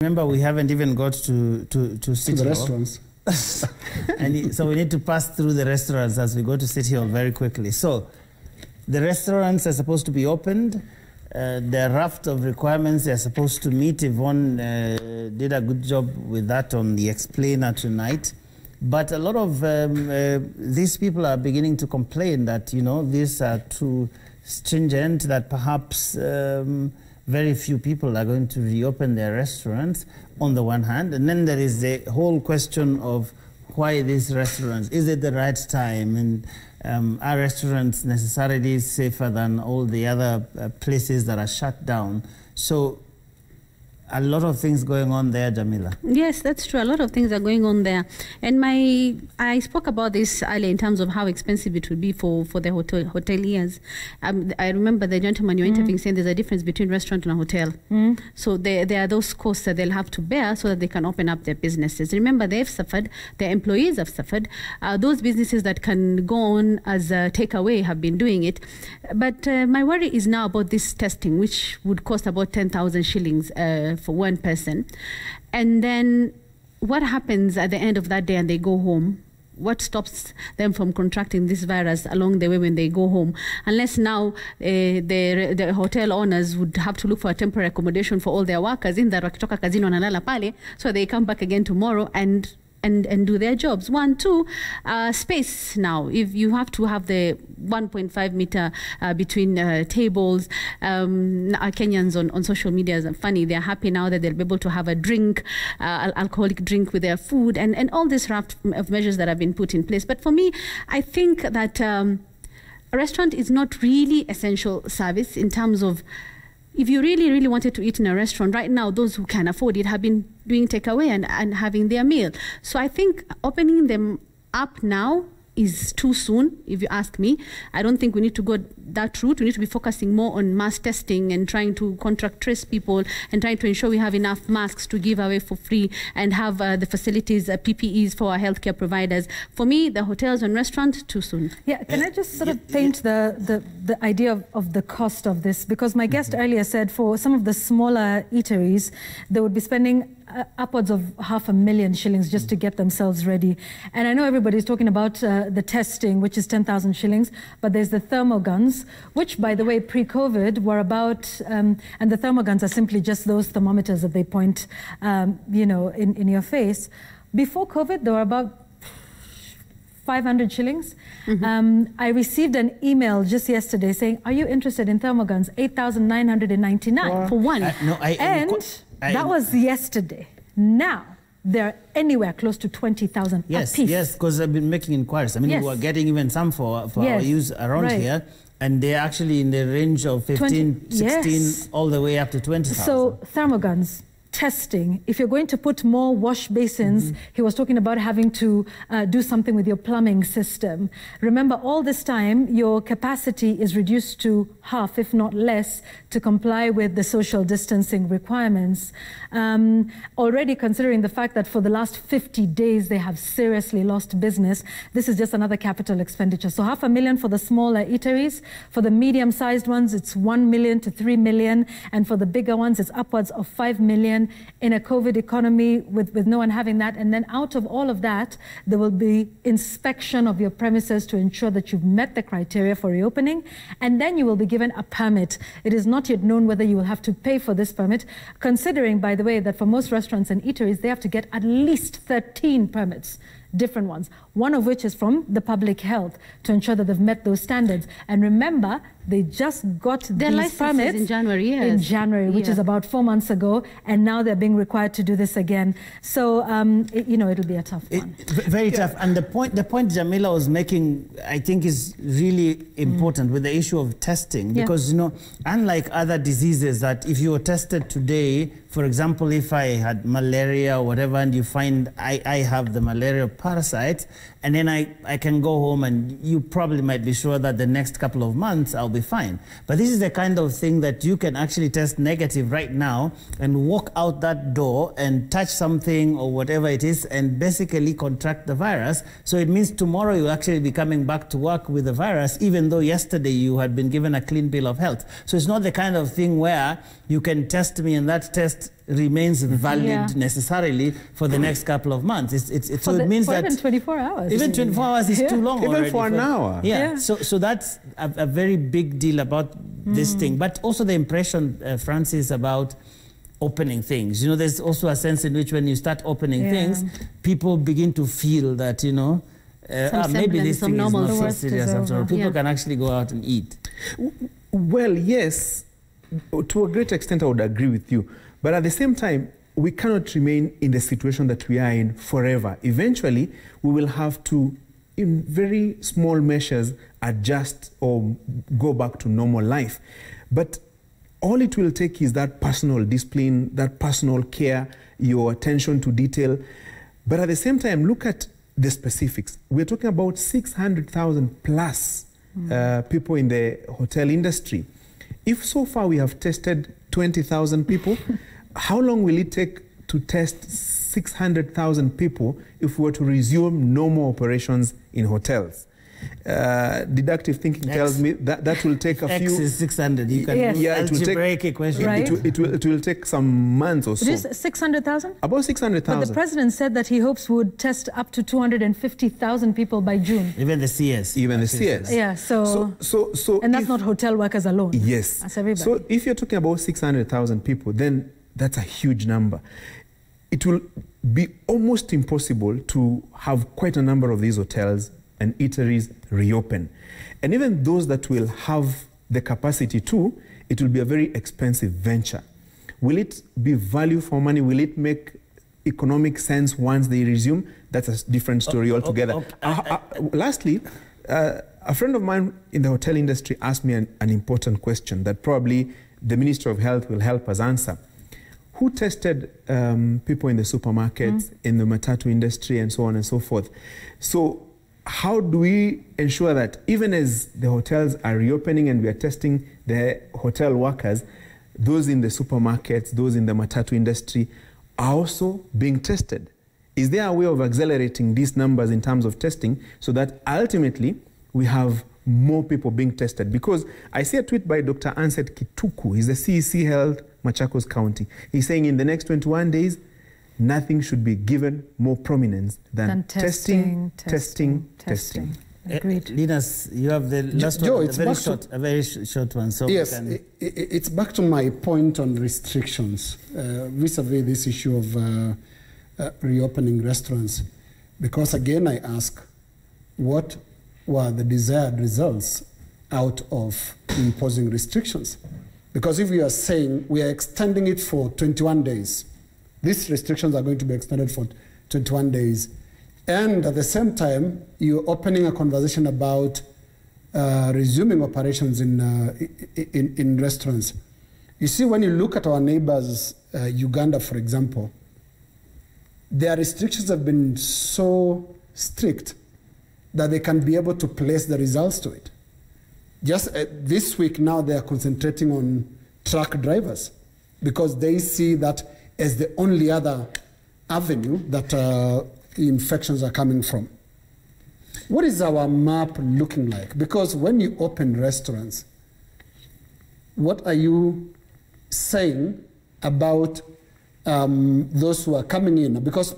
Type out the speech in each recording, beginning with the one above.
Remember, we haven't even got to City the Hall. restaurants. And so we need to pass through the restaurants as we go to City Hall very quickly. So the restaurants are supposed to be opened. The raft of requirements they're supposed to meet. Yvonne did a good job with that on the explainer tonight. But a lot of these people are beginning to complain that, you know, these are too stringent, that perhaps very few people are going to reopen their restaurants on the one hand. And then there is the whole question of why these restaurants, is it the right time? And are restaurants necessarily safer than all the other places that are shut down? So a lot of things going on there, Jamila. Yes, that's true. A lot of things are going on there. And I spoke about this earlier in terms of how expensive it would be for the hoteliers. I remember the gentleman you were interviewing saying there's a difference between restaurant and a hotel. So there are those costs that they'll have to bear so that they can open up their businesses. Remember, they've suffered, their employees have suffered. Those businesses that can go on as a takeaway have been doing it. But my worry is now about this testing, which would cost about 10,000 shillings for one person. And then what happens at the end of that day and they go home? What stops them from contracting this virus along the way when they go home? Unless now the hotel owners would have to look for a temporary accommodation for all their workers in that wakitoka kazini wanalala pale, so they come back again tomorrow and do their jobs. 1, 2, space now. If you have to have the 1.5 meter between tables, Kenyans on social media is funny. They're happy now that they'll be able to have a drink, alcoholic drink with their food, and all this raft of measures that have been put in place. But for me, I think that a restaurant is not really essential service in terms of, if you really, really wanted to eat in a restaurant, right now, those who can afford it have been doing takeaway and having their meal. So I think opening them up now is too soon, if you ask me. I don't think we need to go that route. We need to be focusing more on mass testing and trying to contract trace people and trying to ensure we have enough masks to give away for free and have the facilities, PPEs for our healthcare providers. For me, the hotels and restaurants, too soon. Yeah, can I just sort of paint the idea of the cost of this? Because my guest earlier said for some of the smaller eateries, they would be spending upwards of 500,000 shillings just to get themselves ready. And I know everybody's talking about the testing, which is 10,000 shillings, but there's the thermoguns, which, by the way, pre-COVID were about, and the thermoguns are simply just those thermometers that they point, you know, in your face. Before COVID, they were about 500 shillings. I received an email just yesterday saying, are you interested in thermoguns? 8,999 for one. That was yesterday. Now, they're anywhere close to 20,000 a piece. Yes, because I've been making inquiries. I mean, we are getting even some for our use around here, and they're actually in the range of 15, 16, all the way up to 20,000. So, thermoguns, testing, if you're going to put more wash basins, he was talking about having to do something with your plumbing system. Remember, all this time, your capacity is reduced to half, if not less, to comply with the social distancing requirements. Already considering the fact that for the last 50 days, they have seriously lost business, this is just another capital expenditure. So 500,000 for the smaller eateries. For the medium-sized ones, it's 1 million to 3 million. And for the bigger ones, it's upwards of 5 million. In a COVID economy with no one having that. And then out of all of that, there will be inspection of your premises to ensure that you've met the criteria for reopening. And then you will be given a permit. It is not yet known whether you will have to pay for this permit, considering, by the way, that for most restaurants and eateries, they have to get at least 13 permits. Different ones, one of which is from the public health to ensure that they've met those standards. And remember, they just got these permits in January, in January, which is about 4 months ago, and now they're being required to do this again. So, you know, it'll be a tough one. Very tough. And the point Jamila was making, I think, is really important with the issue of testing, because, you know, unlike other diseases that if you were tested today, for example, if I had malaria or whatever, and you find I have the malaria parasite, and then I can go home and you probably might be sure that the next couple of months I'll be fine. But this is the kind of thing that you can actually test negative right now and walk out that door and touch something or whatever it is and basically contract the virus. So it means tomorrow you'll actually be coming back to work with the virus, even though yesterday you had been given a clean bill of health. So it's not the kind of thing where you can test me and that test test remains valid necessarily for the next couple of months. So it means that even 24 hours. Even 24 hours is too long even already. for an hour. Yeah. So that's a very big deal about this thing. But also the impression, Francis, about opening things. You know, there's also a sense in which when you start opening things, people begin to feel that, you know, maybe this thing is not so serious after all. People can actually go out and eat. Well, yes, to a great extent I would agree with you. But at the same time, we cannot remain in the situation that we are in forever. Eventually, we will have to, in very small measures, adjust or go back to normal life. But all it will take is that personal discipline, that personal care, your attention to detail. But at the same time, look at the specifics. We're talking about 600,000 plus people in the hotel industry. If so far we have tested 20,000 people, how long will it take to test 600,000 people if we were to resume normal operations in hotels? Deductive thinking tells me that will take a few... X is 600. You can it will algebraic equation. Right. It will take some months or so. It is 600,000? About 600,000. But the president said that he hopes we would test up to 250,000 people by June. Even the CS. Even the CS. Yeah, so and that's not hotel workers alone. Yes. That's everybody. So if you're talking about 600,000 people, then that's a huge number. It will be almost impossible to have quite a number of these hotels and eateries reopen. And even those that will have the capacity to, it will be a very expensive venture. Will it be value for money? Will it make economic sense once they resume? That's a different story altogether. Lastly, a friend of mine in the hotel industry asked me an important question that probably the Ministry of Health will help us answer. Who tested people in the supermarkets, in the matatu industry, and so on and so forth? So how do we ensure that even as the hotels are reopening and we are testing the hotel workers, those in the supermarkets, those in the matatu industry are also being tested? Is there a way of accelerating these numbers in terms of testing so that ultimately we have more people being tested? Because I see a tweet by Dr. Anset Kituku. He's the CEC Health, Machakos County. He's saying in the next 21 days, nothing should be given more prominence than testing. Agreed. Linus, you have the last Joe, one, it's a very short one. So yes, it's back to my point on restrictions vis-a-vis this issue of reopening restaurants. Because again, I ask, what were the desired results out of imposing restrictions? Because if you are saying we are extending it for 21 days, these restrictions are going to be extended for 21 days. And at the same time, you're opening a conversation about resuming operations in restaurants. You see, when you look at our neighbors, Uganda, for example, their restrictions have been so strict that they can be able to place the results to it. Just this week now, they are concentrating on truck drivers because they see that as the only other avenue that infections are coming from. What is our map looking like? Because when you open restaurants, what are you saying about those who are coming in? Because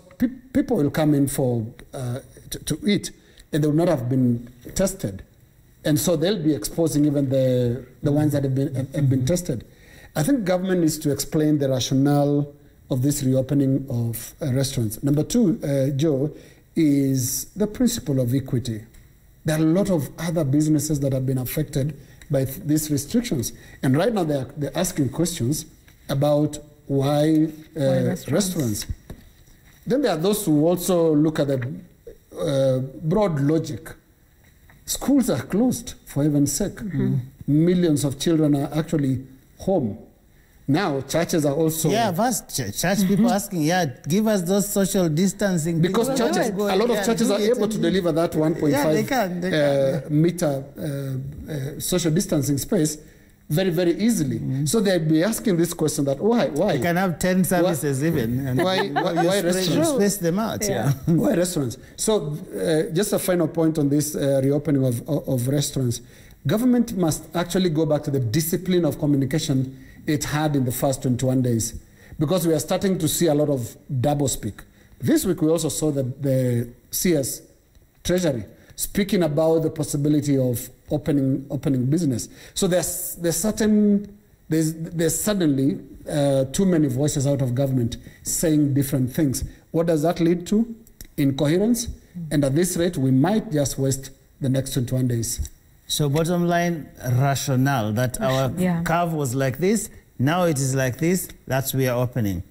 people will come in for to eat, and they will not have been tested. And so they'll be exposing even the ones that have been tested. I think government needs to explain the rationale of this reopening of restaurants. Number two, Joe, is the principle of equity. There are a lot of other businesses that have been affected by these restrictions. And right now they're asking questions about why restaurants. Then there are those who also look at the broad logic. Schools are closed, for heaven's sake. Millions of children are actually home. Now, churches are also... Yeah, first church people asking, give us those social distancing. Because churches, a lot of churches are able to deliver that 1.5 meter social distancing space very, very easily. So they'd be asking this question that, why? You can have 10 services even. And why restaurants? You space them out, Why restaurants? So just a final point on this reopening of restaurants. Government must actually go back to the discipline of communication it had in the first 21 days. because we are starting to see a lot of double speak. This week we also saw the CS Treasury speaking about the possibility of opening business. So there's suddenly too many voices out of government saying different things. What does that lead to? Incoherence. And at this rate, we might just waste the next 21 days. So bottom line, rationale, that our curve was like this, now it is like this, that's we are opening.